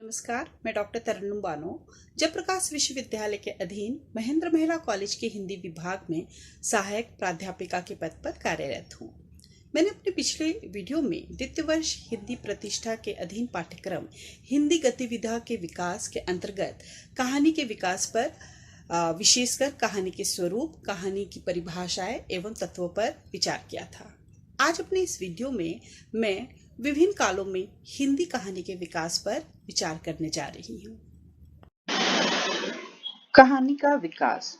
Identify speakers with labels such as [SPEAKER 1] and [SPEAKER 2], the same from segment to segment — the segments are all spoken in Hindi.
[SPEAKER 1] नमस्कार, मैं डॉक्टर तरन्नुम बानो जयप्रकाश विश्वविद्यालय के अधीन महेंद्र महिला कॉलेज के हिंदी विभाग में सहायक प्राध्यापिका के पद पर कार्यरत हूँ। मैंने अपने पिछले वीडियो में द्वितीय वर्ष हिंदी प्रतिष्ठा के अधीन पाठ्यक्रम हिंदी गतिविधियों के विकास के अंतर्गत कहानी के विकास पर विशेषकर कहानी के स्वरूप, कहानी की परिभाषाएं एवं तत्वों पर विचार किया था। आज अपने इस वीडियो में मैं विभिन्न कालों में हिंदी कहानी के विकास पर विचार करने जा रही हूँ।
[SPEAKER 2] कहानी का विकास।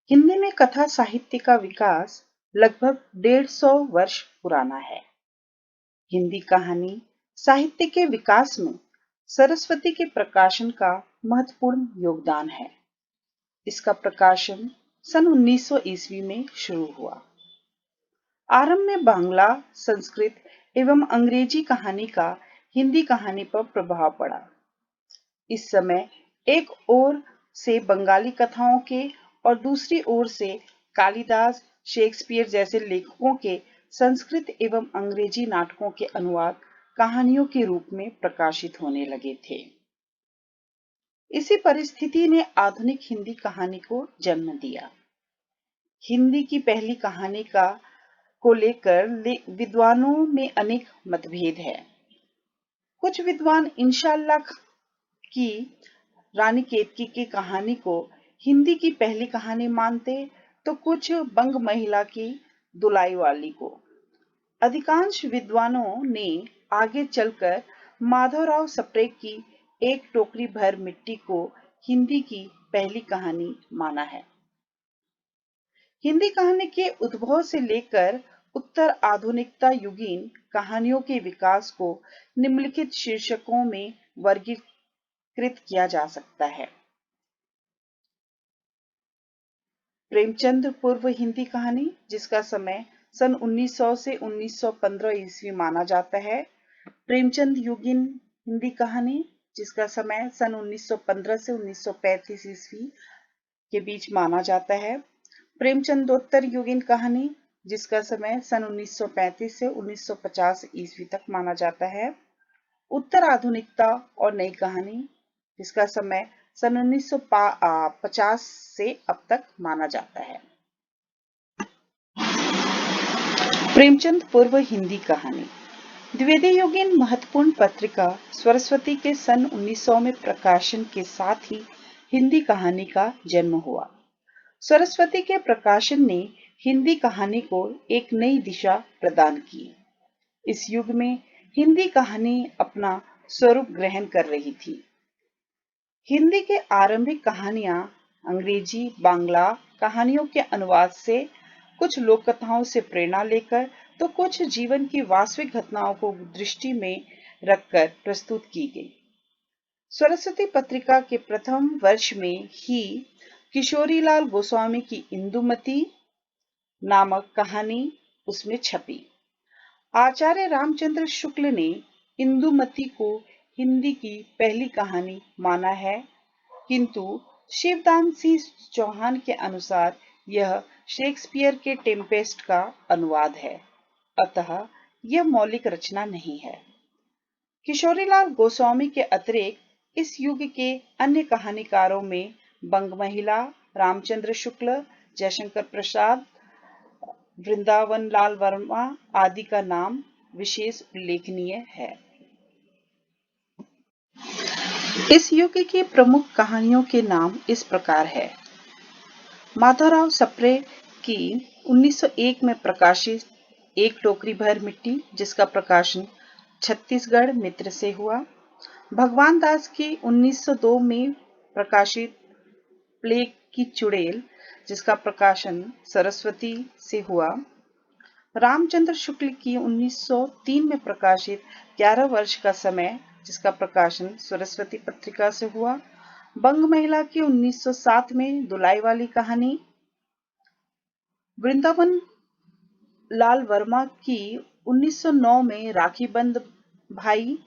[SPEAKER 2] हिंदी में कथा साहित्य का विकास लगभग 150 वर्ष पुराना है। हिंदी कहानी साहित्य के विकास में सरस्वती के प्रकाशन का महत्वपूर्ण योगदान है। इसका प्रकाशन सन 1900 ईस्वी में शुरू हुआ। आरंभ में बांग्ला, संस्कृत एवं अंग्रेजी कहानी का हिंदी कहानी पर प्रभाव पड़ा। इस समय एक ओर से बंगाली कथाओं के और दूसरी ओर से कालिदास, शेक्सपियर जैसे लेखकों के संस्कृत एवं अंग्रेजी नाटकों के अनुवाद कहानियों के रूप में प्रकाशित होने लगे थे। इसी परिस्थिति ने आधुनिक हिंदी कहानी को जन्म दिया। हिंदी की पहली कहानी को लेकर विद्वानों में अनेक मतभेद है। कुछ विद्वान इंशाअल्लाह की रानी केतकी की कहानी को हिंदी की पहली कहानी मानते, तो कुछ बंग महिला की दुलाई वाली को। अधिकांश विद्वानों ने आगे चलकर माधवराव सप्रे की एक टोकरी भर मिट्टी को हिंदी की पहली कहानी माना है। हिंदी कहानी के उद्भव से लेकर उत्तर आधुनिकता युगीन कहानियों के विकास को निम्नलिखित शीर्षकों में वर्गीकृत किया जा सकता है। प्रेमचंद पूर्व हिंदी कहानी, जिसका समय सन 1900 से 1915 ईस्वी माना जाता है। प्रेमचंद युगीन हिंदी कहानी, जिसका समय सन 1915 से 1935 ईस्वी के बीच माना जाता है। प्रेमचंदोत्तर युगीन कहानी, जिसका समय सन 1935 से 1950 ईस्वी तक माना जाता है। उत्तर आधुनिकता और नई कहानी, जिसका समय सन 1950 से अब तक माना जाता है। प्रेमचंद पूर्व हिंदी कहानी। द्विवेदी युगीन महत्वपूर्ण पत्रिका सरस्वती के सन 1900 में प्रकाशन के साथ ही हिंदी कहानी का जन्म हुआ। सरस्वती के प्रकाशन ने हिंदी कहानी को एक नई दिशा प्रदान की। इस युग में हिंदी कहानी अपना स्वरूप ग्रहण कर रही थी। हिंदी के आरंभिक कहानियां अंग्रेजी, बांग्ला कहानियों के अनुवाद से, कुछ लोक कथाओं से प्रेरणा लेकर, तो कुछ जीवन की वास्तविक घटनाओं को दृष्टि में रखकर प्रस्तुत की गई। सरस्वती पत्रिका के प्रथम वर्ष में ही किशोरीलाल गोस्वामी की इंदुमती नामक कहानी उसमें छपी। आचार्य रामचंद्र शुक्ल ने इंदुमती को हिंदी की पहली कहानी माना है, किंतु शिवदान सिंह चौहान के अनुसार यह शेक्सपियर के टेम्पेस्ट का अनुवाद है, अतः यह मौलिक रचना नहीं है। किशोरीलाल गोस्वामी के अतिरिक्त इस युग के अन्य कहानीकारों में बंग महिला, रामचंद्र शुक्ल, जयशंकर प्रसाद, वृंदावन लाल वर्मा आदि का नाम विशेष उल्लेखनीय है। इस युग की प्रमुख कहानियों के नाम इस प्रकार है। माधवराव सप्रे की 1901 में प्रकाशित एक टोकरी भर मिट्टी, जिसका प्रकाशन छत्तीसगढ़ मित्र से हुआ। भगवान दास की 1902 में प्रकाशित प्लेग की चुड़ैल, जिसका प्रकाशन सरस्वती से हुआ। रामचंद्र शुक्ल की 1903 में प्रकाशित 11 वर्ष का समय, जिसका प्रकाशन सरस्वती पत्रिका से हुआ। बंग महिला की 1907 में दुलाई वाली कहानी। वृंदावन लाल वर्मा की 1909 में राखी बंद भाई।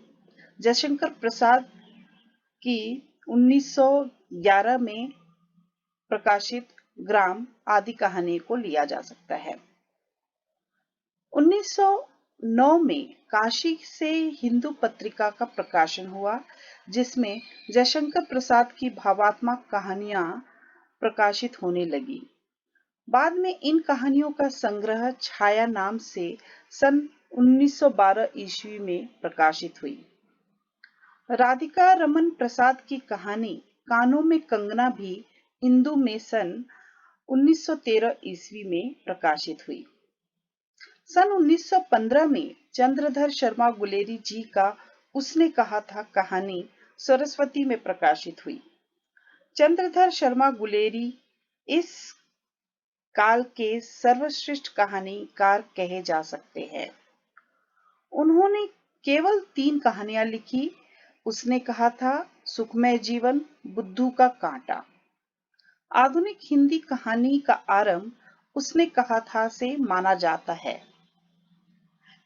[SPEAKER 2] जयशंकर प्रसाद की 1911 में प्रकाशित ग्राम आदि कहानी को लिया जा सकता है। 1909 में काशी से हिंदू पत्रिका का प्रकाशन हुआ, जिसमें जयशंकर प्रसाद की भावात्मक कहानियां प्रकाशित होने लगी। बाद में इन कहानियों का संग्रह छाया नाम से सन 1912 ईस्वी में प्रकाशित हुई। राधिका रमन प्रसाद की कहानी कानों में कंगना भी इंदु में सन 1913 ईस्वी में प्रकाशित हुई। सन 1915 में चंद्रधर शर्मा गुलेरी जी का उसने कहा था कहानी सरस्वती में प्रकाशित हुई। चंद्रधर शर्मा गुलेरी इस काल के सर्वश्रेष्ठ कहानीकार कहे जा सकते हैं। उन्होंने केवल 3 कहानियां लिखी। उसने कहा था सुखमय जीवन, बुद्धू का कांटा। आधुनिक हिंदी कहानी का आरंभ उसने कहा था से माना जाता है।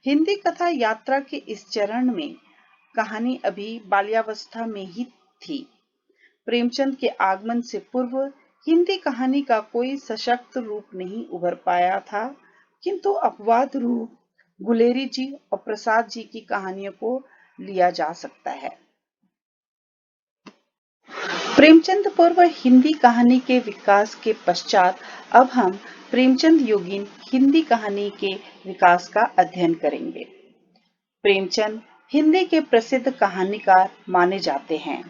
[SPEAKER 2] हिंदी कथा यात्रा के इस चरण में कहानी अभी बाल्यावस्था में ही थी। प्रेमचंद के आगमन से पूर्व हिंदी कहानी का कोई सशक्त रूप नहीं उभर पाया था, किंतु अपवाद रूप गुलेरी जी और प्रसाद जी की कहानियों को लिया जा सकता है। प्रेमचंद पूर्व हिंदी कहानी के विकास के पश्चात अब हम प्रेमचंद युगीन हिंदी कहानी के विकास का अध्ययन करेंगे। प्रेमचंद हिंदी के प्रसिद्ध कहानीकार माने जाते हैं।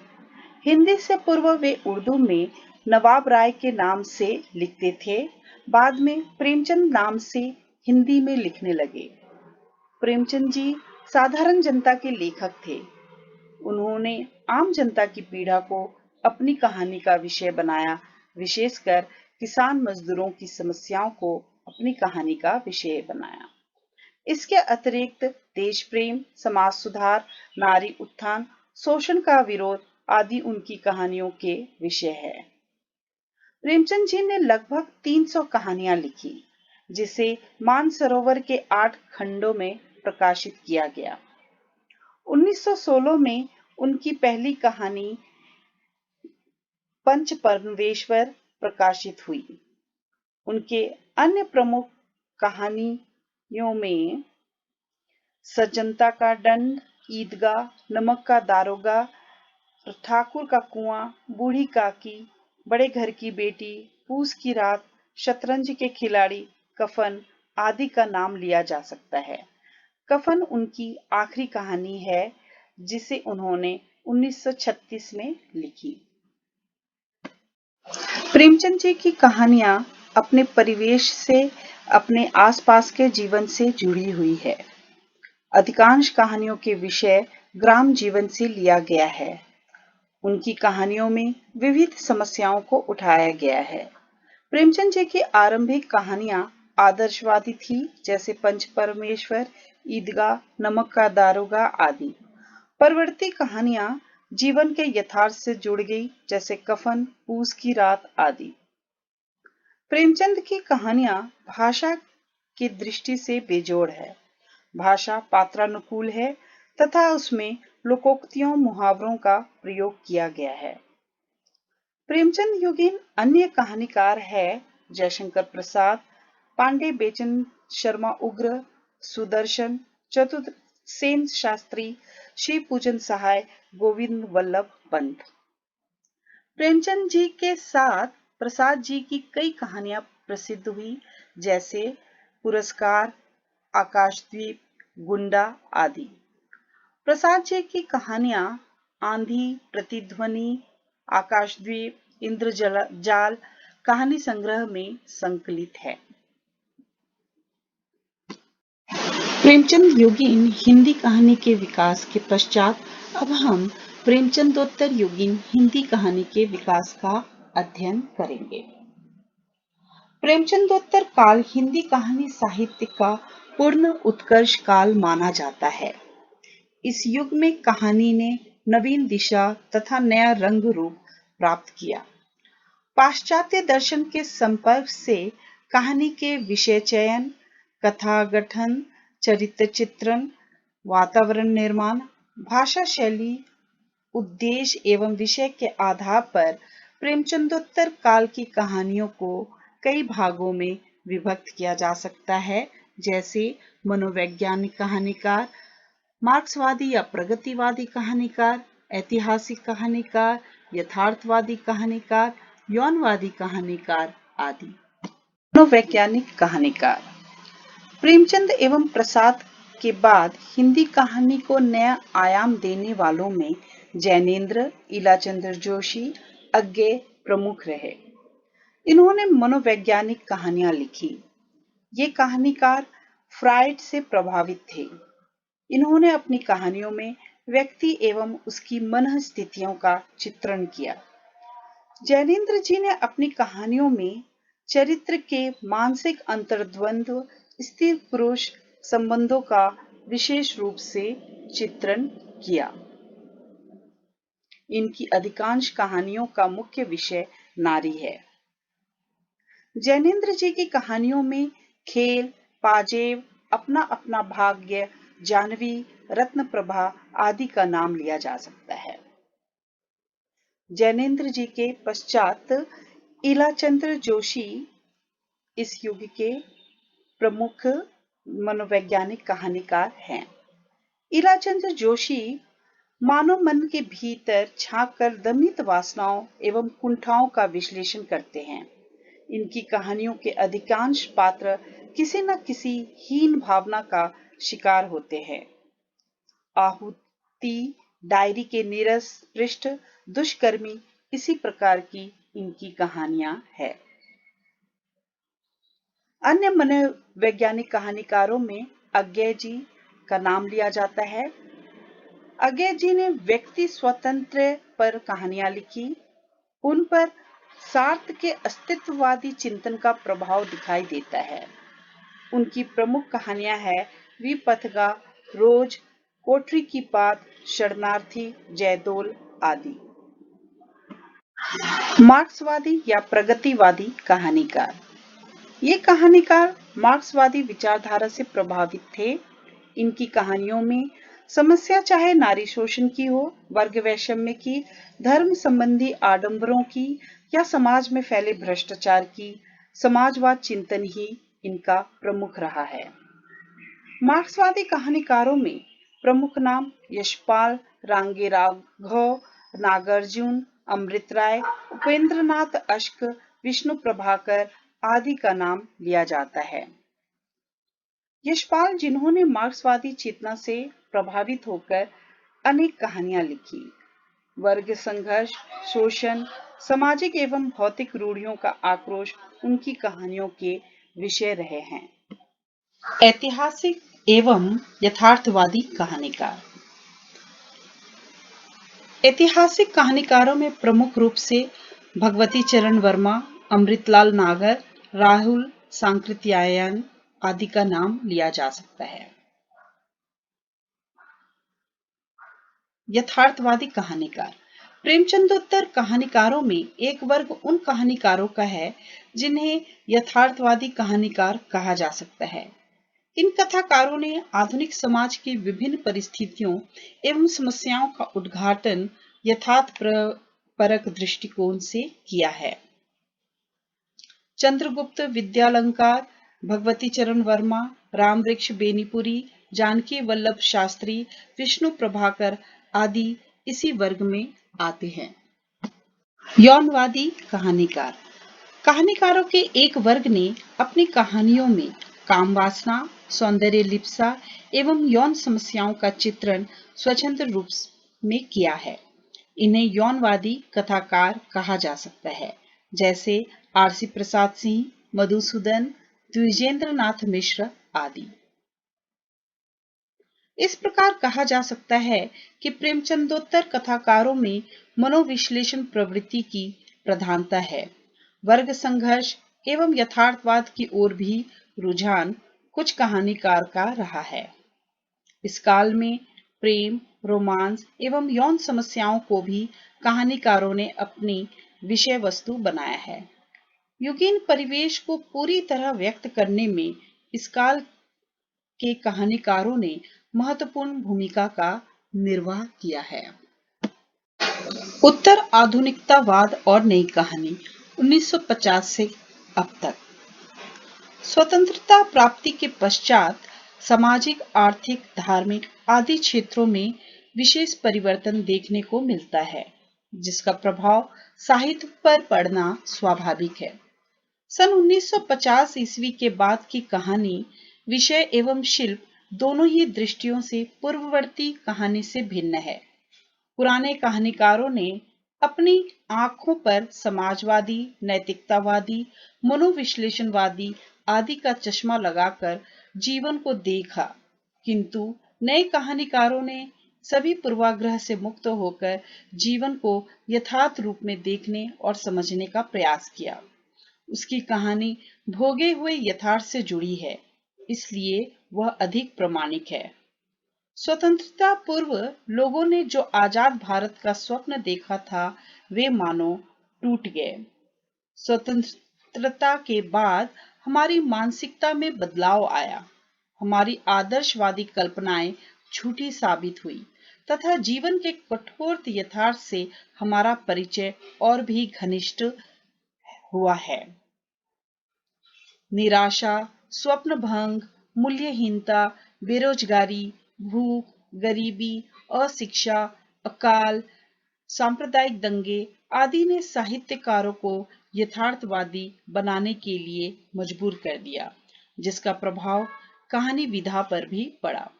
[SPEAKER 2] हिंदी से पूर्व वे उर्दू में नवाब राय के नाम से लिखते थे। बाद में प्रेमचंद नाम से हिंदी में लिखने लगे। प्रेमचंद जी साधारण जनता के लेखक थे। उन्होंने आम जनता की पीड़ा को अपनी कहानी का विषय बनाया, विशेषकर किसान मजदूरों की समस्याओं को अपनी कहानी का विषय बनाया। इसके अतिरिक्त देश प्रेम, समाज सुधार, नारी उत्थान, शोषण का विरोध आदि उनकी कहानियों के विषय है। प्रेमचंद जी ने लगभग 300 कहानियां लिखी, जिसे मानसरोवर के 8 खंडों में प्रकाशित किया गया। 1916 में उनकी पहली कहानी पंच परमेश्वर प्रकाशित हुई। उनके अन्य प्रमुख कहानियों में सज्जनता का दंड, ईदगाह, नमक का दारोगा, ठाकुर का कुआं, बूढ़ी काकी, बड़े घर की बेटी, पूस की रात, शतरंज के खिलाड़ी, कफन आदि का नाम लिया जा सकता है। कफन उनकी आखिरी कहानी है, जिसे उन्होंने 1936 में लिखी। प्रेमचंद जी की कहानियां अपने परिवेश से, अपने आसपास के जीवन से जुड़ी हुई है। अधिकांश कहानियों के विषय ग्राम जीवन से लिया गया है। उनकी कहानियों में विविध समस्याओं को उठाया गया है। प्रेमचंद जी की आरंभिक कहानियां आदर्शवादी थी, जैसे पंच परमेश्वर, ईदगाह, नमक का दारोगा आदि। परवर्ती कहानियां जीवन के यथार्थ से जुड़ गई, जैसे कफन, पूस की रात आदि। प्रेमचंद की कहानियां भाषा की दृष्टि से बेजोड़ है। भाषा पात्रानुकूल है तथा उसमें लोकोक्तियों, मुहावरों का प्रयोग किया गया है। प्रेमचंद युगीन अन्य कहानीकार है जयशंकर प्रसाद, पांडे बेचन शर्मा उग्र, सुदर्शन, चतुर सेन शास्त्री, शिव पूजन सहाय, गोविंद वल्लभ पंत। प्रेमचंद जी के साथ प्रसाद जी की कई कहानियां प्रसिद्ध हुई, जैसे पुरस्कार, आकाशद्वीप, गुंडा आदि। प्रसाद जी की कहानियां आंधी, प्रतिध्वनि, आकाशद्वीप, इंद्रजाल कहानी संग्रह में संकलित है। प्रेमचंद युगीन हिंदी कहानी के विकास के पश्चात अब हम प्रेमचंदोत्तर युगीन हिंदी कहानी के विकास का अध्ययन करेंगे। प्रेमचंदोत्तर काल हिंदी कहानी साहित्य का पूर्ण उत्कर्ष काल माना जाता है। इस युग में कहानी ने नवीन दिशा तथा नया रंग रूप प्राप्त किया। पाश्चात्य दर्शन के संपर्क से कहानी के विषय चयन, कथा गठन, चरित्र चित्रण, वातावरण निर्माण, भाषा शैली, उद्देश्य एवं विषय के आधार पर प्रेमचंदोत्तर काल की कहानियों को कई भागों में विभक्त किया जा सकता है, जैसे मनोवैज्ञानिक कहानीकार, मार्क्सवादी या प्रगतिवादी कहानीकार, ऐतिहासिक कहानीकार, यथार्थवादी कहानीकार, यौनवादी कहानीकार आदि। मनोवैज्ञानिक कहानीकार प्रेमचंद एवं प्रसाद के बाद हिंदी कहानी को नया आयाम देने वालों में जैनेन्द्र, इलाचंद्र जोशी, अज्ञेय प्रमुख रहे। इन्होंने मनोवैज्ञानिक कहानियां लिखी। ये कहानीकार फ्रायड से प्रभावित थे। इन्होंने अपनी कहानियों में व्यक्ति एवं उसकी मन स्थितियों का चित्रण किया। जैनेन्द्र जी ने अपनी कहानियों में चरित्र के मानसिक अंतर्द्वंद्व, स्त्री पुरुष संबंधों का विशेष रूप से चित्रण किया। इनकी अधिकांश कहानियों का मुख्य विषय नारी है। जैनेन्द्र जी की कहानियों में खेल, पाजेब, अपना अपना भाग्य, जानवी, रत्नप्रभा आदि का नाम लिया जा सकता है। जैनेन्द्र जी के पश्चात इलाचंद्र जोशी इस युग के प्रमुख मनोवैज्ञानिक कहानीकार हैं। इलाचंद्र जोशी मानव मन के भीतर झांक कर दमित वासनाओं एवं कुंठाओं का विश्लेषण करते हैं। इनकी कहानियों के अधिकांश पात्र किसी न किसी हीन भावना का शिकार होते हैं। आहुति, डायरी के नीरस पृष्ठ, दुष्कर्मी, इसी प्रकार की इनकी कहानियां हैं। अन्य मनोवैज्ञानिक कहानीकारों में अज्ञेय जी का नाम लिया जाता है। अज्ञेय जी ने व्यक्ति स्वतंत्र पर कहानियां लिखी। उन पर सार्थ के अस्तित्ववादी चिंतन का प्रभाव दिखाई देता है। उनकी प्रमुख कहानियां हैं विपथगा, रोज, कोठरी की पात, शरणार्थी, जयदोल आदि। मार्क्सवादी या प्रगतिवादी कहानीकार ये कहानीकार मार्क्सवादी विचारधारा से प्रभावित थे। इनकी कहानियों में समस्या चाहे नारी शोषण की हो, वर्ग वैषम्य की, धर्म संबंधी आडंबरों की या समाज में फैले भ्रष्टाचार की, समाजवाद चिंतन ही इनका प्रमुख रहा है। मार्क्सवादी कहानीकारों में प्रमुख नाम यशपाल, रांगे राघव, नागार्जुन, अमृत राय, उपेंद्रनाथ अश्क, विष्णु प्रभाकर आदि का नाम लिया जाता है। यशपाल, जिन्होंने मार्क्सवादी चेतना से प्रभावित होकर अनेक कहानियां लिखी, वर्ग संघर्ष, शोषण, सामाजिक एवं भौतिक रूढ़ियों का आक्रोश उनकी कहानियों के विषय रहे हैं। ऐतिहासिक एवं यथार्थवादी कहानीकार ऐतिहासिक कहानीकारों में प्रमुख रूप से भगवती चरण वर्मा, अमृतलाल नागर, राहुल सांकृत्यायन आदि का नाम लिया जा सकता है। यथार्थवादी कहानीकार प्रेमचंदोत्तर कहानीकारों में एक वर्ग उन कहानीकारों का है जिन्हें यथार्थवादी कहानीकार कहा जा सकता है। इन कथाकारों ने आधुनिक समाज की विभिन्न परिस्थितियों एवं समस्याओं का उद्घाटन यथार्थपरक दृष्टिकोण से किया है। चंद्रगुप्त विद्यालंकार, भगवती चरण वर्मा, रामवृक्ष बेनीपुरी, जानकी वल्लभ शास्त्री, विष्णु प्रभाकर आदि इसी वर्ग में आते हैं। यौनवादी कहानीकार कहानीकारों के एक वर्ग ने अपनी कहानियों में काम वासना, सौंदर्य लिप्सा एवं यौन समस्याओं का चित्रण स्वतंत्र रूप में किया है। इन्हें यौनवादी कथाकार कहा जा सकता है, जैसे आरसी प्रसाद सिंह, मधुसूदन, द्विजेंद्र नाथ मिश्र आदि। इस प्रकार कहा जा सकता है कि प्रेमचंदोत्तर कथाकारों में मनोविश्लेषण प्रवृत्ति की प्रधानता है। वर्ग संघर्ष एवं यथार्थवाद की ओर भी रुझान कुछ कहानीकार का रहा है। इस काल में प्रेम, रोमांस एवं यौन समस्याओं को भी कहानीकारों ने अपनी विषय वस्तु बनाया है। युगीन परिवेश को पूरी तरह व्यक्त करने में इस काल के कहानीकारों ने महत्वपूर्ण भूमिका का निर्वाह किया है। उत्तर आधुनिकतावाद और नई कहानी 1950 से अब तक। स्वतंत्रता प्राप्ति के पश्चात सामाजिक, आर्थिक, धार्मिक आदि क्षेत्रों में विशेष परिवर्तन देखने को मिलता है, जिसका प्रभाव साहित्य पर पड़ना स्वाभाविक है। सन 1950 ईस्वी के बाद की कहानी विषय एवं शिल्प दोनों ही दृष्टियों से पूर्ववर्ती कहानी से भिन्न है। पुराने कहानीकारों ने अपनी आंखों पर समाजवादी, नैतिकतावादी, मनोविश्लेषणवादी आदि का चश्मा लगाकर जीवन को देखा, किंतु नए कहानीकारों ने सभी पूर्वाग्रह से मुक्त होकर जीवन को यथार्थ रूप में देखने और समझने का प्रयास किया। उसकी कहानी भोगे हुए यथार्थ से जुड़ी है, इसलिए वह अधिक प्रामाणिक है। स्वतंत्रता पूर्व लोगों ने जो आजाद भारत का स्वप्न देखा था, वे मानो टूट गए। स्वतंत्रता के बाद हमारी मानसिकता में बदलाव आया। हमारी आदर्शवादी कल्पनाएं झूठी साबित हुई तथा जीवन के कठोर यथार्थ से हमारा परिचय और भी घनिष्ठ हुआ है। निराशा, स्वप्न भंग, मूल्यहीनता, बेरोजगारी, भूख, गरीबी, अशिक्षा, अकाल, सांप्रदायिक दंगे आदि ने साहित्यकारों को यथार्थवादी बनाने के लिए मजबूर कर दिया, जिसका प्रभाव कहानी विधा पर भी पड़ा।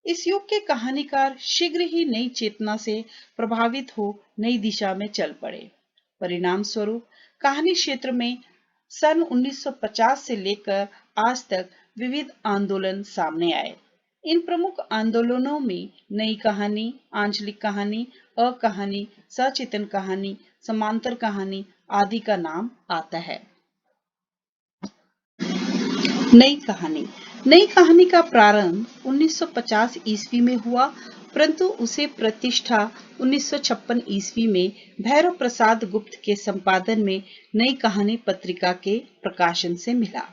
[SPEAKER 2] इस युग के कहानीकार शीघ्र ही नई चेतना से प्रभावित हो नई दिशा में चल पड़े। परिणाम स्वरूप कहानी क्षेत्र में सन 1950 से लेकर आज तक विविध आंदोलन सामने आए। इन प्रमुख आंदोलनों में नई कहानी, आंचलिक कहानी, अकहानी, सचेतन कहानी, समांतर कहानी आदि का नाम आता है। नई कहानी का प्रारंभ 1950 ईस्वी में हुआ, परंतु उसे प्रतिष्ठा 1956 ईस्वी में भैरव प्रसाद गुप्त के संपादन में नई कहानी पत्रिका के प्रकाशन से मिला।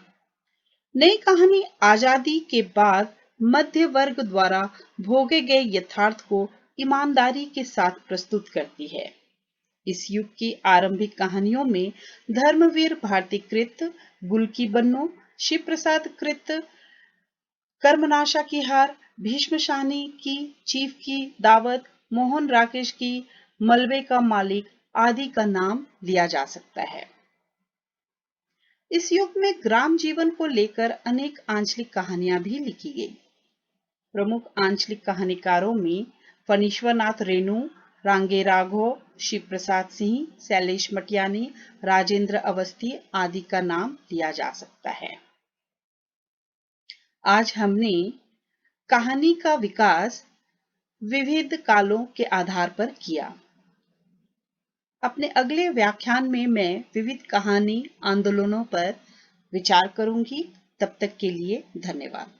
[SPEAKER 2] नई कहानी आजादी के बाद मध्य वर्ग द्वारा भोगे गए यथार्थ को ईमानदारी के साथ प्रस्तुत करती है। इस युग की आरंभिक कहानियों में धर्मवीर भारती कृत, गुल की बन्नो, शिव प्रसाद कृत कर्मनाशा की हार, भीष्म शाहनी की चीफ की दावत, मोहन राकेश की मलबे का मालिक आदि का नाम लिया जा सकता है। इस युग में ग्राम जीवन को लेकर अनेक आंचलिक कहानियां भी लिखी गई। प्रमुख आंचलिक कहानीकारों में फणीश्वरनाथ रेणु, रांगे राघव, शिव प्रसाद सिंह, शैलेश मटियानी, राजेंद्र अवस्थी आदि का नाम लिया जा सकता है। आज हमने कहानी का विकास विविध कालों के आधार पर किया। अपने अगले व्याख्यान में मैं विविध कहानी आंदोलनों पर विचार करूंगी। तब तक के लिए धन्यवाद।